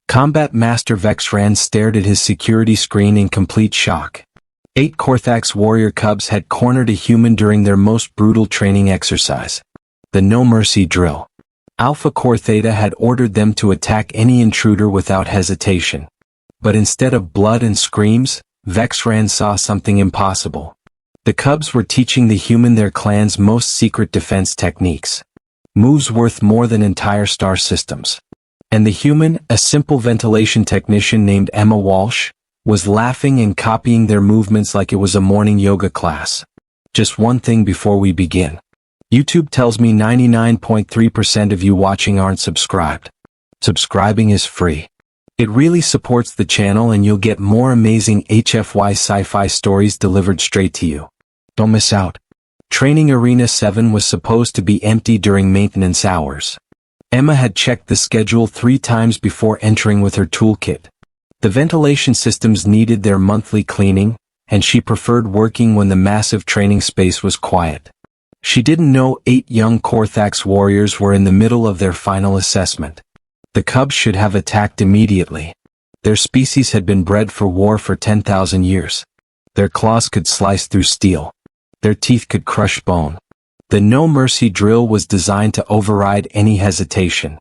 Combat Master Vexran stared at his security screen in complete shock. 8 Korthax warrior cubs had cornered a human during their most brutal training exercise, the No Mercy drill. Alpha Core Theta had ordered them to attack any intruder without hesitation. But instead of blood and screams, Vexran saw something impossible. The cubs were teaching the human their clan's most secret defense techniques. Moves worth more than entire star systems. And the human, a simple ventilation technician named Emma Walsh, was laughing and copying their movements like it was a morning yoga class. Just one thing before we begin. YouTube tells me 99.3% of you watching aren't subscribed. Subscribing is free. It really supports the channel and you'll get more amazing HFY sci-fi stories delivered straight to you. Don't miss out. Training Arena 7 was supposed to be empty during maintenance hours. Emma had checked the schedule 3 times before entering with her toolkit. The ventilation systems needed their monthly cleaning, and she preferred working when the massive training space was quiet. She didn't know 8 young Korthax warriors were in the middle of their final assessment. The cubs should have attacked immediately. Their species had been bred for war for 10,000 years. Their claws could slice through steel. Their teeth could crush bone. The No Mercy drill was designed to override any hesitation.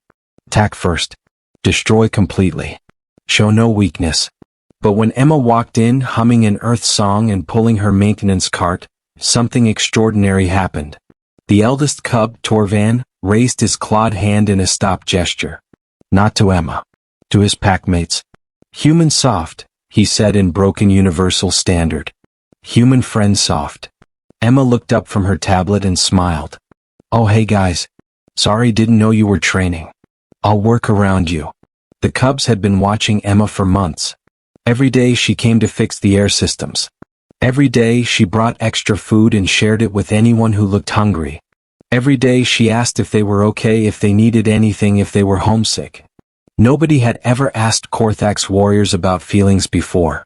Attack first. Destroy completely. Show no weakness. But when Emma walked in humming an Earth song and pulling her maintenance cart, something extraordinary happened. The eldest cub, Torvan, raised his clawed hand in a stop gesture. Not to Emma. To his packmates. Human soft, he said in broken universal standard. Human friend soft. Emma looked up from her tablet and smiled. Oh hey guys. Sorry, didn't know you were training. I'll work around you. The cubs had been watching Emma for months. Every day she came to fix the air systems. Every day she brought extra food and shared it with anyone who looked hungry. Every day she asked if they were okay, if they needed anything, if they were homesick. Nobody had ever asked Korthax warriors about feelings before.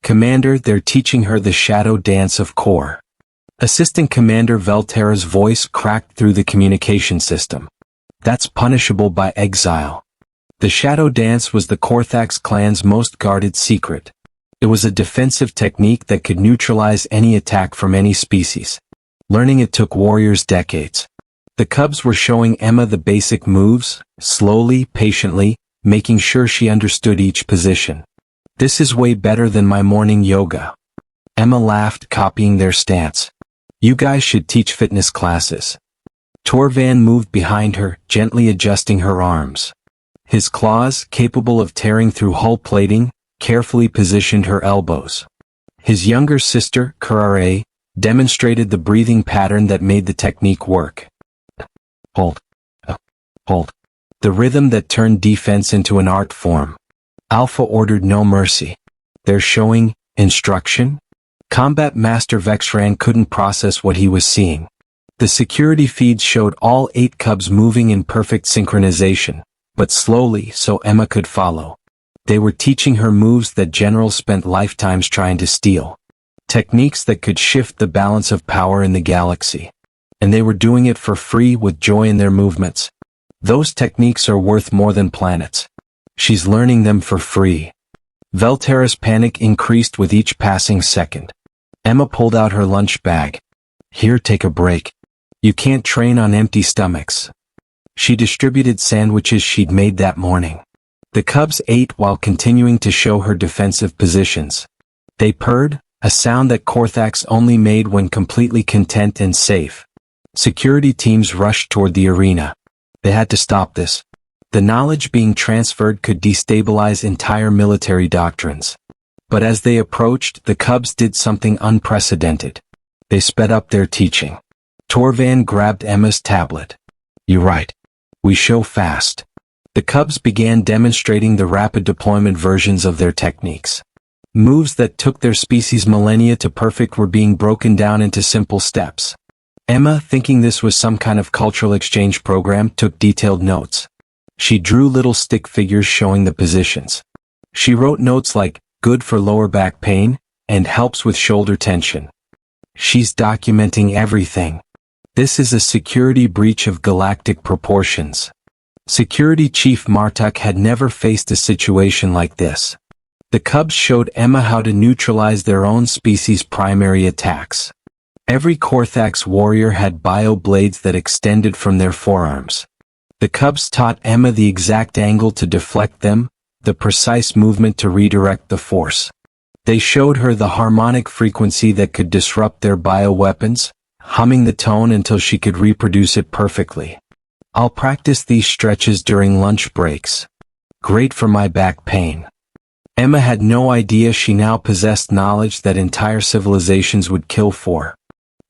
Commander, they're teaching her the shadow dance of Kor. Assistant Commander Velterra's voice cracked through the communication system. That's punishable by exile. The shadow dance was the Korthax clan's most guarded secret. It was a defensive technique that could neutralize any attack from any species. Learning it took warriors decades. The cubs were showing Emma the basic moves, slowly, patiently, making sure she understood each position. This is way better than my morning yoga. Emma laughed, copying their stance. You guys should teach fitness classes. Torvan moved behind her, gently adjusting her arms. His claws, capable of tearing through hull plating, carefully positioned her elbows. His younger sister, Kurare, demonstrated the breathing pattern that made the technique work. Hold. Hold. The rhythm that turned defense into an art form. Alpha ordered No Mercy. They're showing instruction? Combat Master Vexran couldn't process what he was seeing. The security feeds showed all 8 cubs moving in perfect synchronization, but slowly so Emma could follow. They were teaching her moves that generals spent lifetimes trying to steal. Techniques that could shift the balance of power in the galaxy. And they were doing it for free with joy in their movements. Those techniques are worth more than planets. She's learning them for free. Velterra's panic increased with each passing second. Emma pulled out her lunch bag. Here, take a break. You can't train on empty stomachs. She distributed sandwiches she'd made that morning. The cubs ate while continuing to show her defensive positions. They purred, a sound that Korthax only made when completely content and safe. Security teams rushed toward the arena. They had to stop this. The knowledge being transferred could destabilize entire military doctrines. But as they approached, the cubs did something unprecedented. They sped up their teaching. Torvan grabbed Emma's tablet. You're right. We show fast. The cubs began demonstrating the rapid deployment versions of their techniques. Moves that took their species millennia to perfect were being broken down into simple steps. Emma, thinking this was some kind of cultural exchange program, took detailed notes. She drew little stick figures showing the positions. She wrote notes like, good for lower back pain, and helps with shoulder tension. She's documenting everything. This is a security breach of galactic proportions. Security Chief Martuk had never faced a situation like this. The cubs showed Emma how to neutralize their own species' primary attacks. Every Korthax warrior had bio-blades that extended from their forearms. The cubs taught Emma the exact angle to deflect them, the precise movement to redirect the force. They showed her the harmonic frequency that could disrupt their bioweapons, humming the tone until she could reproduce it perfectly. I'll practice these stretches during lunch breaks. Great for my back pain. Emma had no idea she now possessed knowledge that entire civilizations would kill for.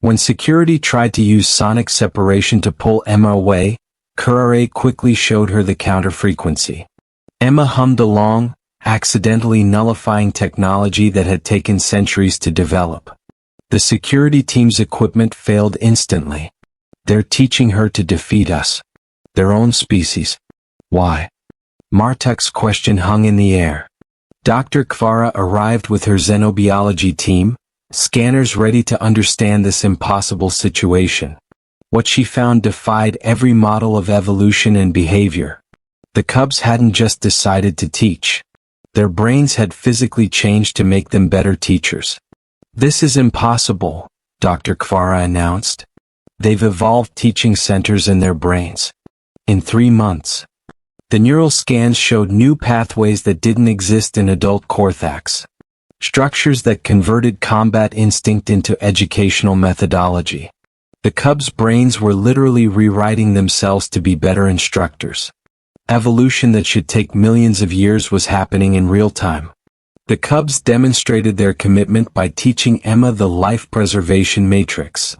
When security tried to use sonic separation to pull Emma away, Kurare quickly showed her the counter frequency. Emma hummed along, accidentally nullifying technology that had taken centuries to develop. The security team's equipment failed instantly. They're teaching her to defeat us. Their own species. Why? Martuk's question hung in the air. Dr. Kvara arrived with her xenobiology team, scanners ready to understand this impossible situation. What she found defied every model of evolution and behavior. The cubs hadn't just decided to teach. Their brains had physically changed to make them better teachers. This is impossible, Dr. Kvara announced. They've evolved teaching centers in their brains. In 3 months. The neural scans showed new pathways that didn't exist in adult Korthax. Structures that converted combat instinct into educational methodology. The cubs' brains were literally rewriting themselves to be better instructors. Evolution that should take millions of years was happening in real time. The cubs demonstrated their commitment by teaching Emma the life preservation matrix.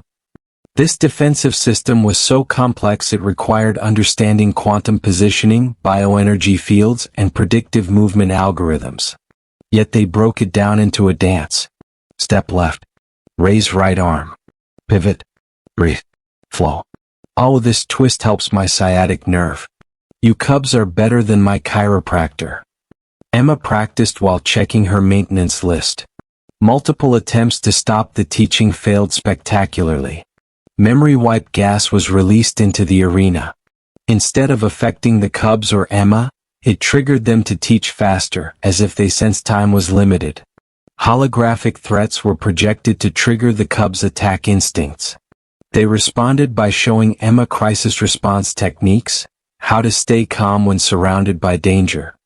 This defensive system was so complex it required understanding quantum positioning, bioenergy fields, and predictive movement algorithms. Yet they broke it down into a dance. Step left. Raise right arm. Pivot. Breathe. Flow. Oh, this twist helps my sciatic nerve. You cubs are better than my chiropractor. Emma practiced while checking her maintenance list. Multiple attempts to stop the teaching failed spectacularly. Memory wipe gas was released into the arena. Instead of affecting the cubs or Emma, it triggered them to teach faster, as if they sensed time was limited. Holographic threats were projected to trigger the cubs' attack instincts. They responded by showing Emma crisis response techniques, how to stay calm when surrounded by danger.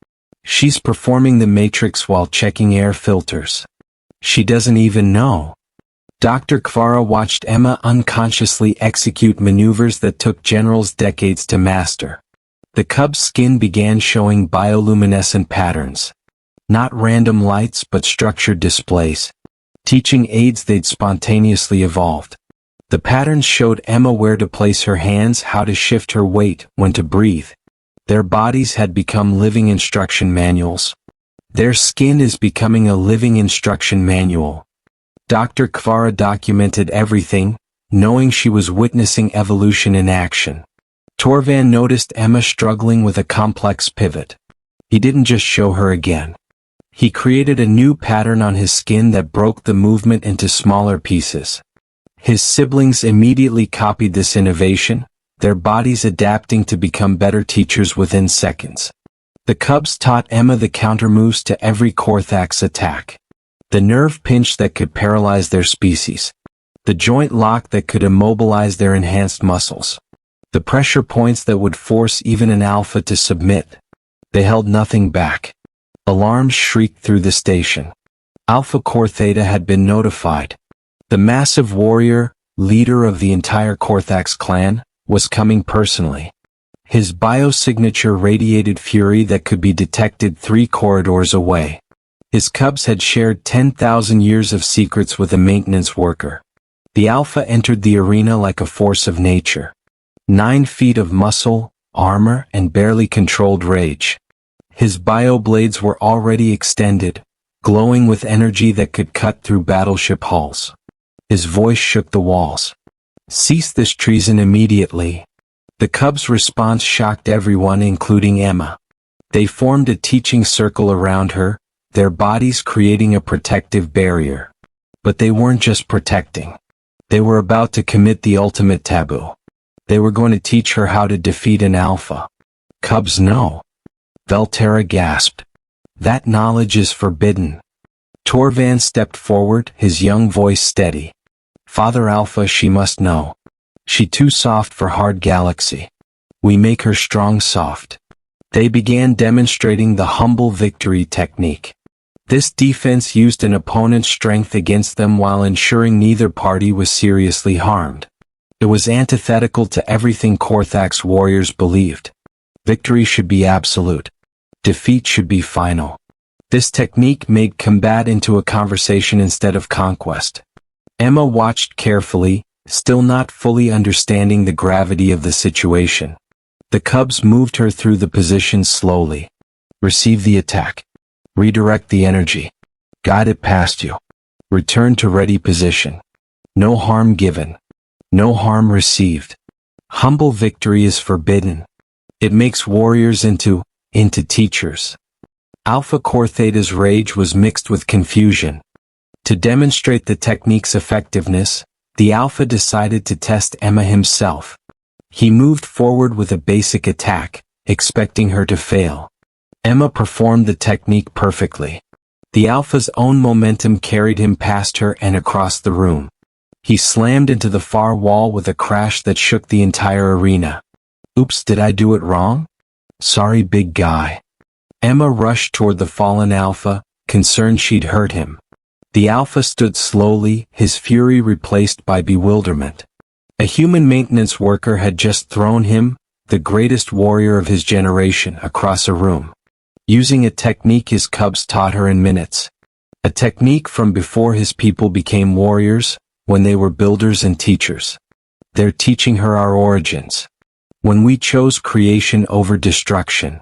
She's performing the matrix while checking air filters. She doesn't even know. Dr. Kvara watched Emma unconsciously execute maneuvers that took generals decades to master. The cub's skin began showing bioluminescent patterns. Not random lights but structured displays. Teaching aids they'd spontaneously evolved. The patterns showed Emma where to place her hands, how to shift her weight, when to breathe. Their bodies had become living instruction manuals. Their skin is becoming a living instruction manual. Dr. Kvara documented everything, knowing she was witnessing evolution in action. Torvan noticed Emma struggling with a complex pivot. He didn't just show her again. He created a new pattern on his skin that broke the movement into smaller pieces. His siblings immediately copied this innovation, their bodies adapting to become better teachers within seconds. The cubs taught Emma the countermoves to every Korthax attack. The nerve pinch that could paralyze their species. The joint lock that could immobilize their enhanced muscles. The pressure points that would force even an alpha to submit. They held nothing back. Alarms shrieked through the station. Alpha Core Theta had been notified. The massive warrior, leader of the entire Korthax clan, was coming personally. His biosignature radiated fury that could be detected 3 corridors away. His cubs had shared 10,000 years of secrets with a maintenance worker. The Alpha entered the arena like a force of nature. 9 feet of muscle, armor, and barely controlled rage. His bioblades were already extended, glowing with energy that could cut through battleship hulls. His voice shook the walls. Cease this treason immediately. The cubs' response shocked everyone, including Emma. They formed a teaching circle around her, their bodies creating a protective barrier. But they weren't just protecting. They were about to commit the ultimate taboo. They were going to teach her how to defeat an alpha. Cubs know. Velterra gasped. That knowledge is forbidden. Torvan stepped forward, his young voice steady. Father Alpha, she must know. She too soft for hard galaxy. We make her strong soft. They began demonstrating the humble victory technique. This defense used an opponent's strength against them while ensuring neither party was seriously harmed. It was antithetical to everything Korthax warriors believed. Victory should be absolute. Defeat should be final. This technique made combat into a conversation instead of conquest. Emma watched carefully, still not fully understanding the gravity of the situation. The Cubs moved her through the position slowly. Receive the attack. Redirect the energy. Guide it past you. Return to ready position. No harm given. No harm received. Humble victory is forbidden. It makes warriors into teachers. Alpha Kortheta's rage was mixed with confusion. To demonstrate the technique's effectiveness, the Alpha decided to test Emma himself. He moved forward with a basic attack, expecting her to fail. Emma performed the technique perfectly. The Alpha's own momentum carried him past her and across the room. He slammed into the far wall with a crash that shook the entire arena. Oops, did I do it wrong? Sorry, big guy. Emma rushed toward the fallen Alpha, concerned she'd hurt him. The Alpha stood slowly, his fury replaced by bewilderment. A human maintenance worker had just thrown him, the greatest warrior of his generation, across a room. Using a technique his Cubs taught her in minutes. A technique from before his people became warriors, when they were builders and teachers. They're teaching her our origins. When we chose creation over destruction.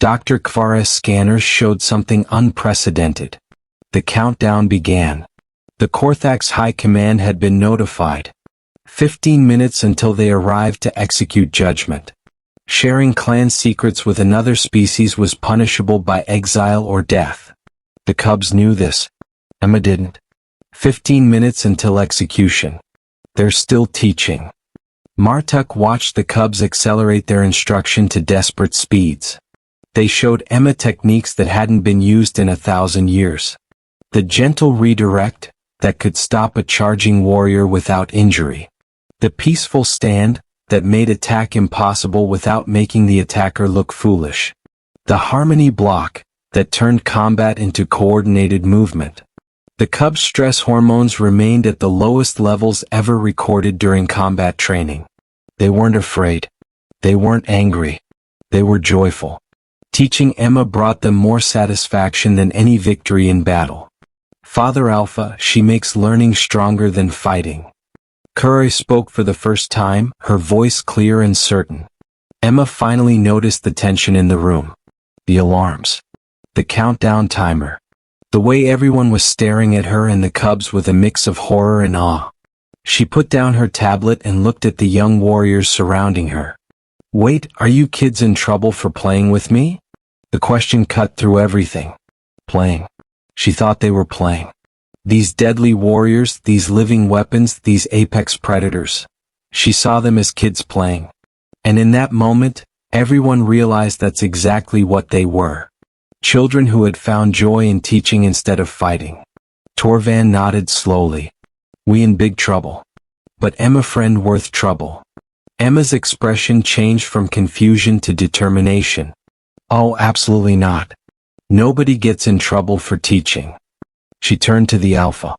Dr. Kvara's scanners showed something unprecedented. The countdown began. The Korthax High Command had been notified. 15 minutes until they arrived to execute judgment. Sharing clan secrets with another species was punishable by exile or death. The Cubs knew this. Emma didn't. 15 minutes until execution. They're still teaching. Martuk watched the Cubs accelerate their instruction to desperate speeds. They showed Emma techniques that hadn't been used in 1,000 years. The gentle redirect, that could stop a charging warrior without injury. The peaceful stand, that made attack impossible without making the attacker look foolish. The harmony block, that turned combat into coordinated movement. The Cubs' stress hormones remained at the lowest levels ever recorded during combat training. They weren't afraid. They weren't angry. They were joyful. Teaching Emma brought them more satisfaction than any victory in battle. Father Alpha, she makes learning stronger than fighting. Kure spoke for the first time, her voice clear and certain. Emma finally noticed the tension in the room. The alarms. The countdown timer. The way everyone was staring at her and the Cubs with a mix of horror and awe. She put down her tablet and looked at the young warriors surrounding her. Wait, are you kids in trouble for playing with me? The question cut through everything. Playing. She thought they were playing. These deadly warriors, these living weapons, these apex predators. She saw them as kids playing. And in that moment, everyone realized that's exactly what they were. Children who had found joy in teaching instead of fighting. Torvan nodded slowly. We in big trouble. But Emma friend worth trouble. Emma's expression changed from confusion to determination. Oh, absolutely not. Nobody gets in trouble for teaching. She turned to the Alpha.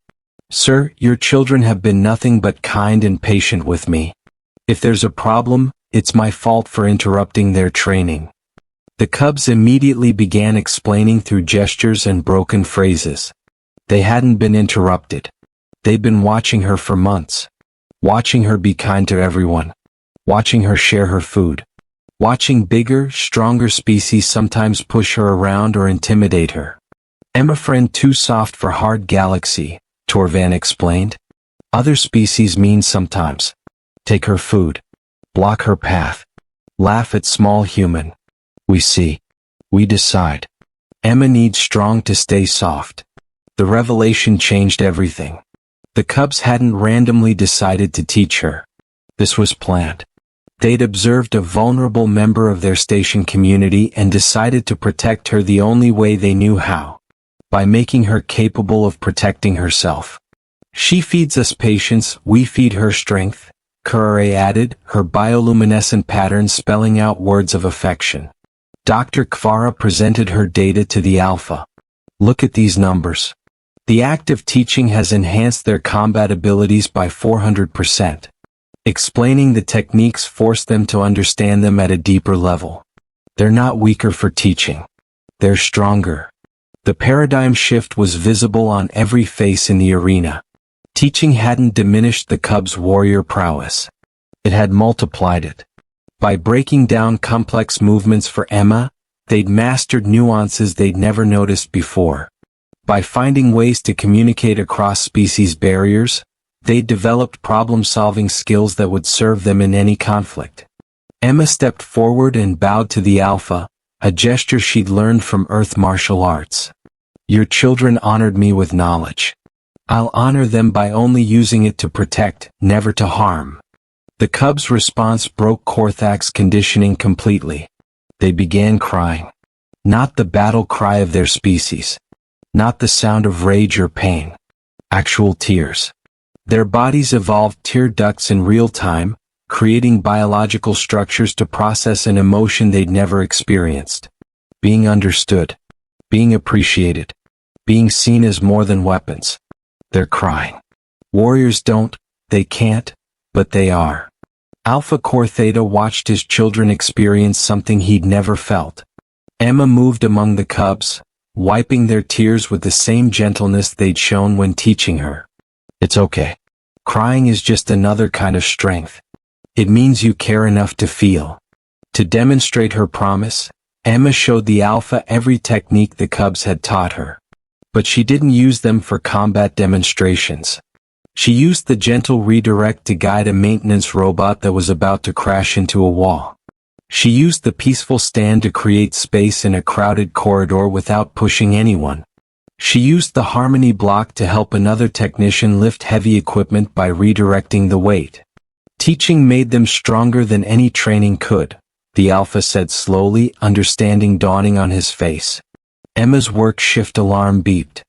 Sir, your children have been nothing but kind and patient with me. If there's a problem, it's my fault for interrupting their training. The Cubs immediately began explaining through gestures and broken phrases. They hadn't been interrupted. They'd been watching her for months. Watching her be kind to everyone. Watching her share her food. Watching bigger, stronger species sometimes push her around or intimidate her. Emma friend too soft for hard galaxy, Torvan explained. Other species mean sometimes. Take her food. Block her path. Laugh at small human. We see. We decide. Emma needs strong to stay soft. The revelation changed everything. The Cubs hadn't randomly decided to teach her. This was planned. They'd observed a vulnerable member of their station community and decided to protect her the only way they knew how. By making her capable of protecting herself. She feeds us patience, we feed her strength, Curare added, her bioluminescent pattern spelling out words of affection. Dr. Kvara presented her data to the Alpha. Look at these numbers. The act of teaching has enhanced their combat abilities by 400%. Explaining the techniques forced them to understand them at a deeper level. They're not weaker for teaching. They're stronger. The paradigm shift was visible on every face in the arena. Teaching hadn't diminished the Cubs' warrior prowess. It had multiplied it. By breaking down complex movements for Emma, they'd mastered nuances they'd never noticed before. By finding ways to communicate across species barriers, they'd developed problem-solving skills that would serve them in any conflict. Emma stepped forward and bowed to the Alpha, a gesture she'd learned from Earth martial arts. Your children honored me with knowledge. I'll honor them by only using it to protect, never to harm. The Cubs' response broke Korthak's conditioning completely. They began crying. Not the battle cry of their species. Not the sound of rage or pain. Actual tears. Their bodies evolved tear ducts in real time, creating biological structures to process an emotion they'd never experienced. Being understood. Being appreciated. Being seen as more than weapons. They're crying. Warriors don't, they can't, but they are. Alpha Core Theta watched his children experience something he'd never felt. Emma moved among the Cubs, wiping their tears with the same gentleness they'd shown when teaching her. It's okay. Crying is just another kind of strength. It means you care enough to feel. To demonstrate her promise, Emma showed the Alpha every technique the Cubs had taught her. But she didn't use them for combat demonstrations. She used the gentle redirect to guide a maintenance robot that was about to crash into a wall. She used the peaceful stand to create space in a crowded corridor without pushing anyone. She used the harmony block to help another technician lift heavy equipment by redirecting the weight. Teaching made them stronger than any training could, the Alpha said slowly, understanding dawning on his face. Emma's work shift alarm beeped.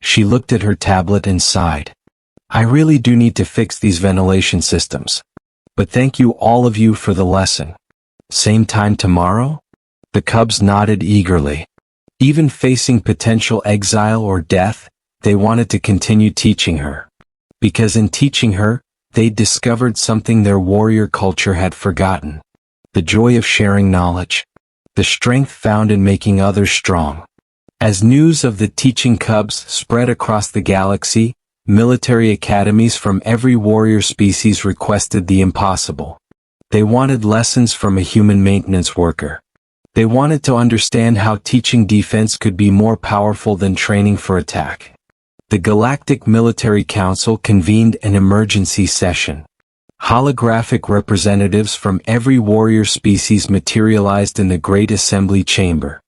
She looked at her tablet and sighed. I really do need to fix these ventilation systems. But thank you all of you for the lesson. Same time tomorrow? The Cubs nodded eagerly. Even facing potential exile or death, they wanted to continue teaching her. Because in teaching her, they'd discovered something their warrior culture had forgotten. The joy of sharing knowledge. The strength found in making others strong. As news of the teaching Cubs spread across the galaxy, military academies from every warrior species requested the impossible. They wanted lessons from a human maintenance worker. They wanted to understand how teaching defense could be more powerful than training for attack. The Galactic Military Council convened an emergency session. Holographic representatives from every warrior species materialized in the Great Assembly Chamber.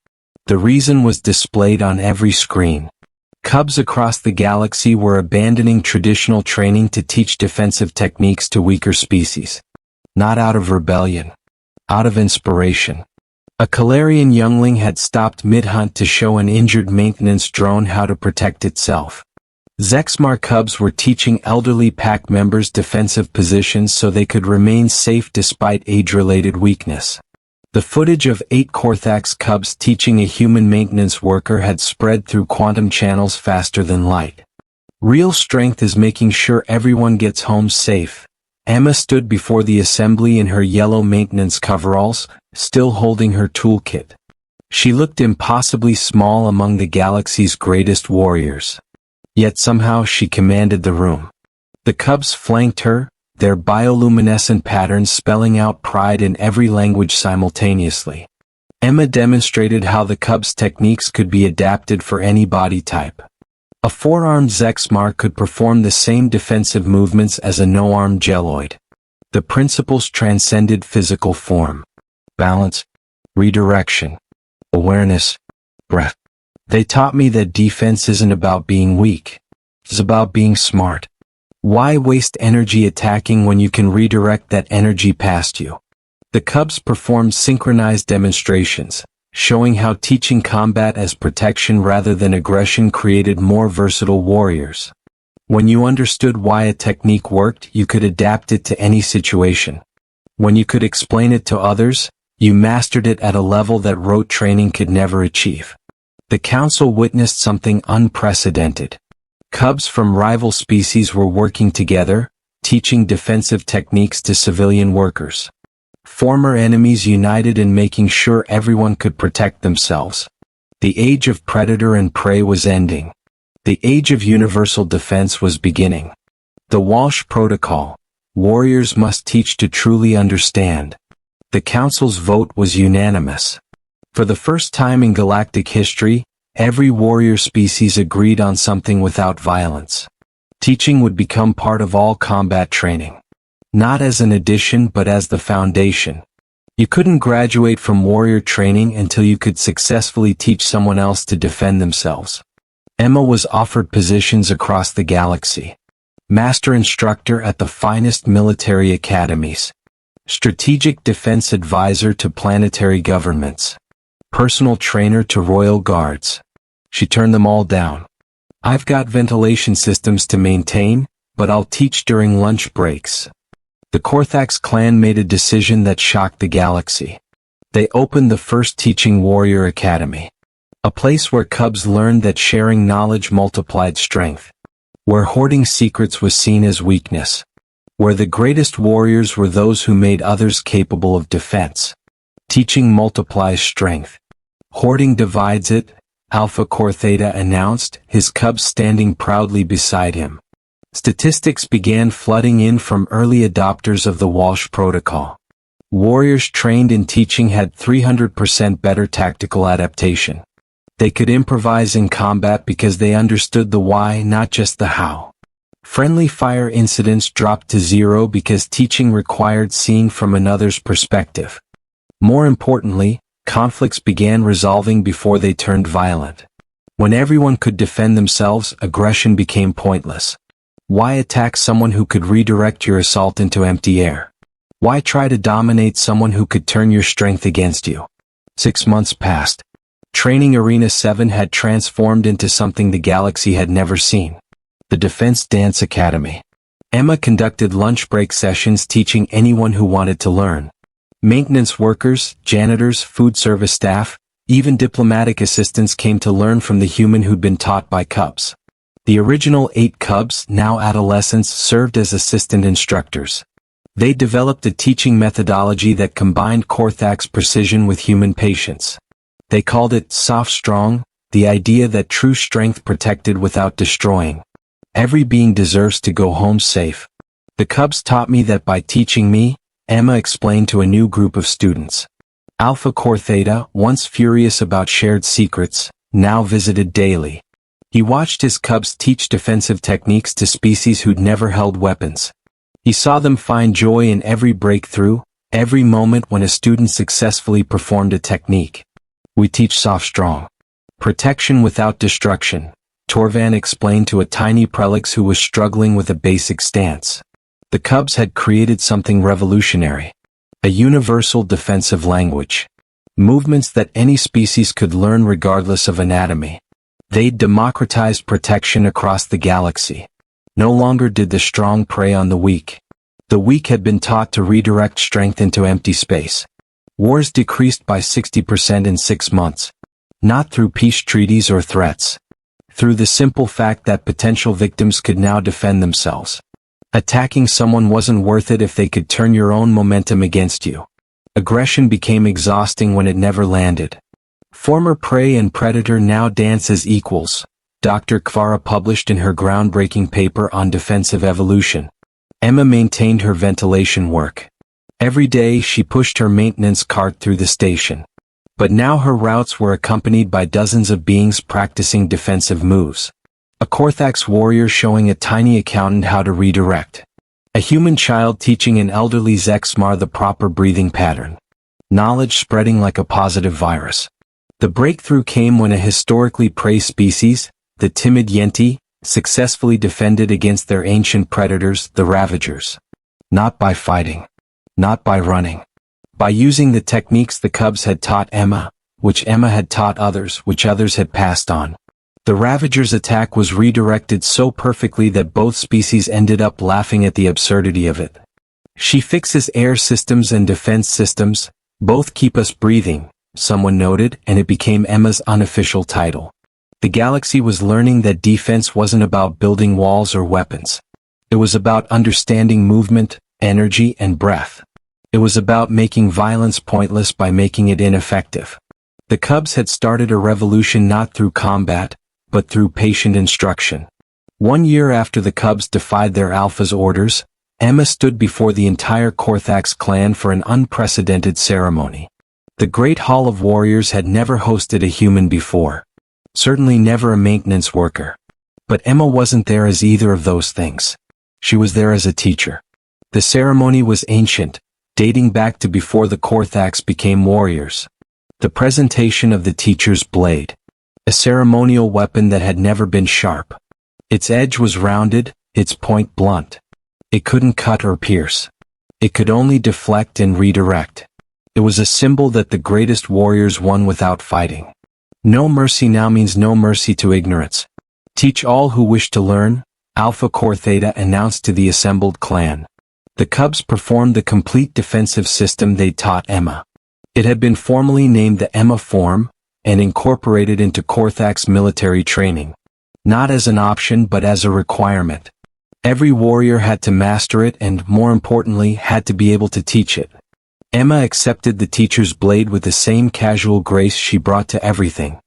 The reason was displayed on every screen. Cubs across the galaxy were abandoning traditional training to teach defensive techniques to weaker species. Not out of rebellion. Out of inspiration. A Calarian youngling had stopped mid-hunt to show an injured maintenance drone how to protect itself. Zexmar Cubs were teaching elderly pack members defensive positions so they could remain safe despite age-related weakness. The footage of 8 Korthax Cubs teaching a human maintenance worker had spread through quantum channels faster than light. Real strength is making sure everyone gets home safe. Emma stood before the assembly in her yellow maintenance coveralls, still holding her toolkit. She looked impossibly small among the galaxy's greatest warriors. Yet somehow she commanded the room. The Cubs flanked her, their bioluminescent patterns spelling out pride in every language simultaneously. Emma demonstrated how the Cubs' techniques could be adapted for any body type. A four-armed Zexmar could perform the same defensive movements as a no-armed Geloid. The principles transcended physical form. Balance, redirection, awareness, breath. They taught me that defense isn't about being weak. It's about being smart. Why waste energy attacking when you can redirect that energy past you? The cubs performed synchronized demonstrations, showing how teaching combat as protection rather than aggression created more versatile warriors. When you understood why a technique worked, you could adapt it to any situation. When you could explain it to others, you mastered it at a level that rote training could never achieve. The council witnessed something unprecedented. Cubs from rival species were working together, teaching defensive techniques to civilian workers. Former enemies united in making sure everyone could protect themselves. The age of predator and prey was ending. The age of universal defense was beginning. The Walsh Protocol: warriors must teach to truly understand. The council's vote was unanimous. For the first time in galactic history, every warrior species agreed on something without violence. Teaching would become part of all combat training. Not as an addition but as the foundation. You couldn't graduate from warrior training until you could successfully teach someone else to defend themselves. Emma was offered positions across the galaxy. Master instructor at the finest military academies. Strategic defense advisor to planetary governments. Personal trainer to royal guards. She turned them all down. I've got ventilation systems to maintain, but I'll teach during lunch breaks. The Korthax clan made a decision that shocked the galaxy. They opened the first teaching warrior academy. A place where cubs learned that sharing knowledge multiplied strength. Where hoarding secrets was seen as weakness. Where the greatest warriors were those who made others capable of defense. Teaching multiplies strength. Hoarding divides it, Alpha Cor Theta announced, his cubs standing proudly beside him. Statistics began flooding in from early adopters of the Walsh Protocol. Warriors trained in teaching had 300% better tactical adaptation. They could improvise in combat because they understood the why, not just the how. Friendly fire incidents dropped to zero because teaching required seeing from another's perspective. More importantly, conflicts began resolving before they turned violent. When everyone could defend themselves, aggression became pointless. Why attack someone who could redirect your assault into empty air? Why try to dominate someone who could turn your strength against you? 6 months passed. Training Arena 7 had transformed into something the galaxy had never seen. The Defense Dance Academy. Emma conducted lunch break sessions teaching anyone who wanted to learn. Maintenance workers, janitors, food service staff, even diplomatic assistants came to learn from the human who'd been taught by cubs. The original 8 cubs, now adolescents, served as assistant instructors. They developed a teaching methodology that combined Korthax precision with human patience. They called it soft strong, the idea that true strength protected without destroying. Every being deserves to go home safe. The cubs taught me that by teaching me, Emma explained to a new group of students. Alpha Cor Theta, once furious about shared secrets, now visited daily. He watched his cubs teach defensive techniques to species who'd never held weapons. He saw them find joy in every breakthrough, every moment when a student successfully performed a technique. We teach soft strong. Protection without destruction, Torvan explained to a tiny prelix who was struggling with a basic stance. The cubs had created something revolutionary. A universal defensive language. Movements that any species could learn regardless of anatomy. They'd democratized protection across the galaxy. No longer did the strong prey on the weak. The weak had been taught to redirect strength into empty space. Wars decreased by 60% in 6 months. Not through peace treaties or threats. Through the simple fact that potential victims could now defend themselves. Attacking someone wasn't worth it if they could turn your own momentum against you. Aggression became exhausting when it never landed. Former prey and predator now dance as equals, Dr. Kvara published in her groundbreaking paper on defensive evolution. Emma maintained her ventilation work. Every day she pushed her maintenance cart through the station. But now her routes were accompanied by dozens of beings practicing defensive moves. A Korthax warrior showing a tiny accountant how to redirect. A human child teaching an elderly Zexmar the proper breathing pattern. Knowledge spreading like a positive virus. The breakthrough came when a historically prey species, the timid Yenti, successfully defended against their ancient predators, the Ravagers. Not by fighting. Not by running. By using the techniques the cubs had taught Emma, which Emma had taught others, which others had passed on, the Ravager's attack was redirected so perfectly that both species ended up laughing at the absurdity of it. She fixes air systems and defense systems, both keep us breathing, someone noted, and it became Emma's unofficial title. The galaxy was learning that defense wasn't about building walls or weapons. It was about understanding movement, energy, and breath. It was about making violence pointless by making it ineffective. The cubs had started a revolution not through combat, but through patient instruction. 1 year after the cubs defied their alpha's orders, Emma stood before the entire Korthax clan for an unprecedented ceremony. The Great Hall of Warriors had never hosted a human before. Certainly never a maintenance worker. But Emma wasn't there as either of those things. She was there as a teacher. The ceremony was ancient, dating back to before the Korthax became warriors. The presentation of the teacher's blade. A ceremonial weapon that had never been sharp. Its edge was rounded, its point blunt. It couldn't cut or pierce. It could only deflect and redirect. It was a symbol that the greatest warriors won without fighting. No mercy now means no mercy to ignorance. Teach all who wish to learn, Alpha Cor Theta announced to the assembled clan. The cubs performed the complete defensive system they taught Emma. It had been formally named the Emma Form, and incorporated into Korthax military training. Not as an option but as a requirement. Every warrior had to master it and, more importantly, had to be able to teach it. Emma accepted the teacher's blade with the same casual grace she brought to everything.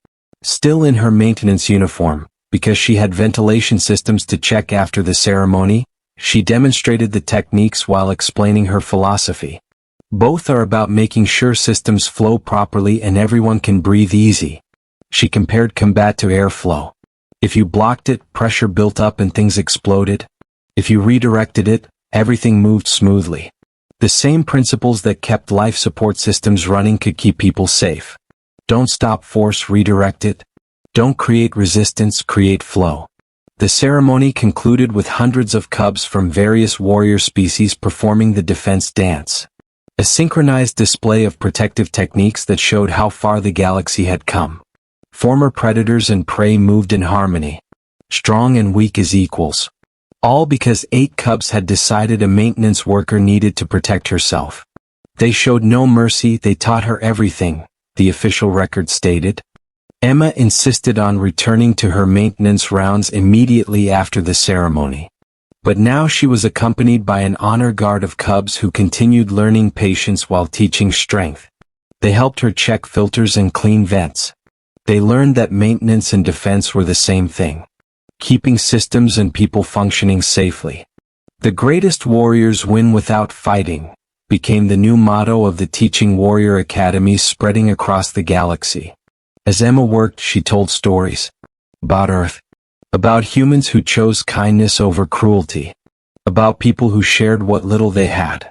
Still in her maintenance uniform, because she had ventilation systems to check after the ceremony, she demonstrated the techniques while explaining her philosophy. Both are about making sure systems flow properly and everyone can breathe easy. She compared combat to airflow. If you blocked it, pressure built up and things exploded. If you redirected it, everything moved smoothly. The same principles that kept life support systems running could keep people safe. Don't stop force, redirect it. Don't create resistance, create flow. The ceremony concluded with hundreds of cubs from various warrior species performing the defense dance. A synchronized display of protective techniques that showed how far the galaxy had come. Former predators and prey moved in harmony. Strong and weak as equals. All because 8 cubs had decided a maintenance worker needed to protect herself. They showed no mercy, they taught her everything, the official record stated. Emma insisted on returning to her maintenance rounds immediately after the ceremony. But now she was accompanied by an honor guard of cubs who continued learning patience while teaching strength. They helped her check filters and clean vents. They learned that maintenance and defense were the same thing. Keeping systems and people functioning safely. The greatest warriors win without fighting, became the new motto of the teaching warrior academies spreading across the galaxy. As Emma worked, she told stories. About Earth. About humans who chose kindness over cruelty. About people who shared what little they had.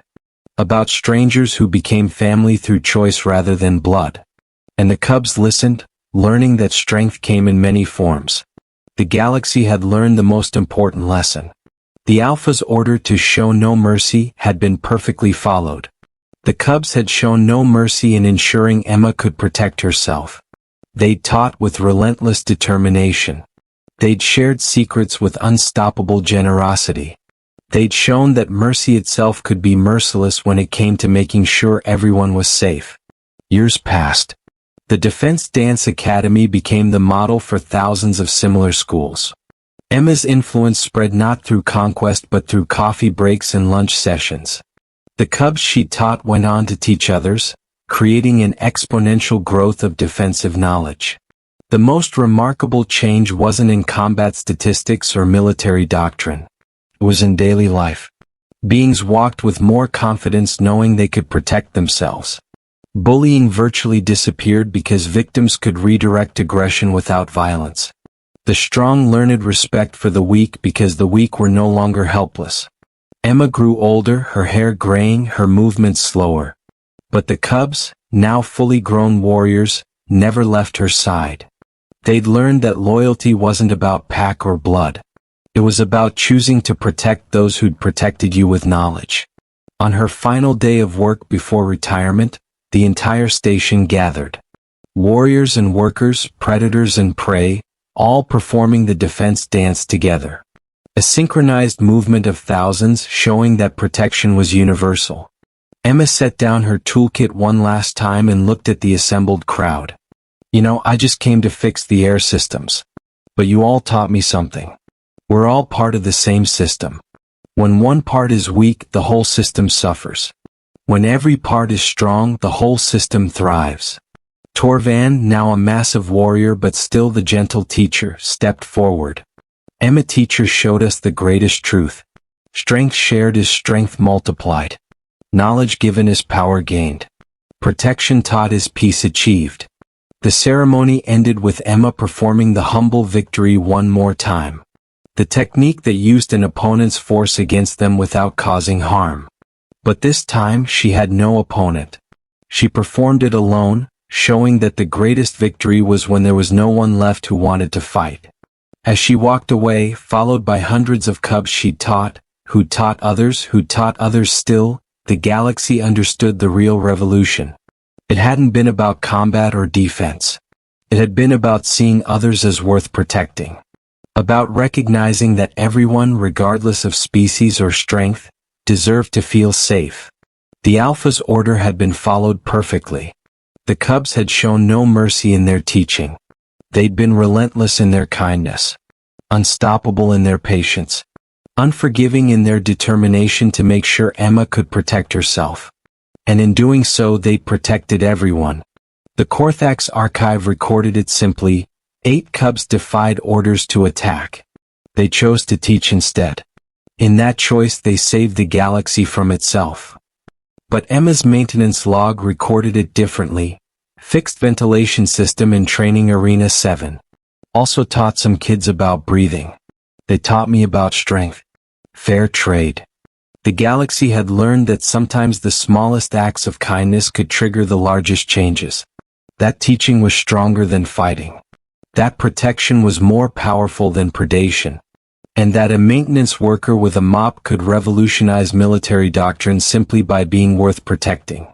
About strangers who became family through choice rather than blood. And the cubs listened, learning that strength came in many forms. The galaxy had learned the most important lesson. The Alpha's order to show no mercy had been perfectly followed. The cubs had shown no mercy in ensuring Emma could protect herself. They'd taught with relentless determination. They'd shared secrets with unstoppable generosity. They'd shown that mercy itself could be merciless when it came to making sure everyone was safe. Years passed. The Defense Dance Academy became the model for thousands of similar schools. Emma's influence spread not through conquest but through coffee breaks and lunch sessions. The cubs she taught went on to teach others, creating an exponential growth of defensive knowledge. The most remarkable change wasn't in combat statistics or military doctrine. It was in daily life. Beings walked with more confidence knowing they could protect themselves. Bullying virtually disappeared because victims could redirect aggression without violence. The strong learned respect for the weak because the weak were no longer helpless. Emma grew older, her hair graying, her movements slower. But the cubs, now fully grown warriors, never left her side. They'd learned that loyalty wasn't about pack or blood. It was about choosing to protect those who'd protected you with knowledge. On her final day of work before retirement, the entire station gathered. Warriors and workers, predators and prey, all performing the defense dance together. A synchronized movement of thousands showing that protection was universal. Emma set down her toolkit one last time and looked at the assembled crowd. I just came to fix the air systems. But you all taught me something. We're all part of the same system. When one part is weak, the whole system suffers. When every part is strong, the whole system thrives. Torvan, now a massive warrior but still the gentle teacher, stepped forward. Emma teacher showed us the greatest truth. Strength shared is strength multiplied. Knowledge given is power gained. Protection taught is peace achieved. The ceremony ended with Emma performing the humble victory one more time. The technique that used an opponent's force against them without causing harm. But this time she had no opponent. She performed it alone, showing that the greatest victory was when there was no one left who wanted to fight. As she walked away, followed by hundreds of cubs she taught, who taught others still, the galaxy understood the real revolution. It hadn't been about combat or defense. It had been about seeing others as worth protecting. About recognizing that everyone, regardless of species or strength, deserved to feel safe. The Alpha's order had been followed perfectly. The cubs had shown no mercy in their teaching. They'd been relentless in their kindness, unstoppable in their patience, unforgiving in their determination to make sure Emma could protect herself. And in doing so they protected everyone. The Korthax archive recorded it simply: 8 cubs defied orders to attack. They chose to teach instead. In that choice they saved the galaxy from itself. But Emma's maintenance log recorded it differently. Fixed ventilation system in training arena 7. Also taught some kids about breathing. They taught me about strength. Fair trade. The galaxy had learned that sometimes the smallest acts of kindness could trigger the largest changes. That teaching was stronger than fighting. That protection was more powerful than predation. And that a maintenance worker with a mop could revolutionize military doctrine simply by being worth protecting.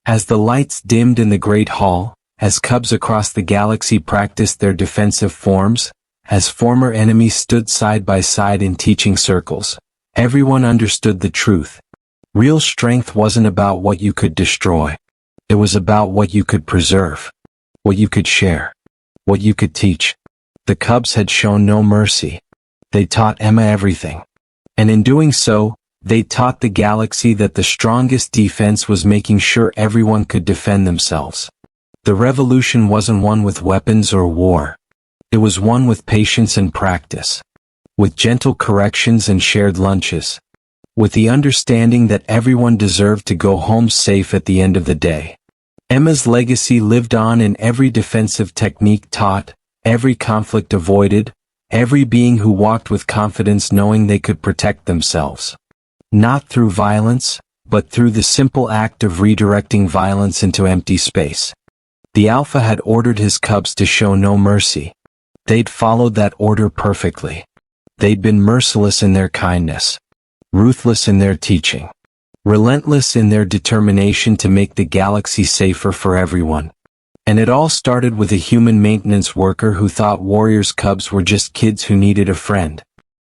As the lights dimmed in the Great Hall, as cubs across the galaxy practiced their defensive forms, as former enemies stood side by side in teaching circles, everyone understood the truth. Real strength wasn't about what you could destroy. It was about what you could preserve, what you could share, what you could teach. The cubs had shown no mercy. They taught Emma everything. And in doing so, they taught the galaxy that the strongest defense was making sure everyone could defend themselves. The revolution wasn't won with weapons or war. It was won with patience and practice. With gentle corrections and shared lunches. With the understanding that everyone deserved to go home safe at the end of the day. Emma's legacy lived on in every defensive technique taught, every conflict avoided, every being who walked with confidence knowing they could protect themselves. Not through violence, but through the simple act of redirecting violence into empty space. The Alpha had ordered his cubs to show no mercy. They'd followed that order perfectly. They'd been merciless in their kindness, ruthless in their teaching, relentless in their determination to make the galaxy safer for everyone. And it all started with a human maintenance worker who thought warriors' cubs were just kids who needed a friend.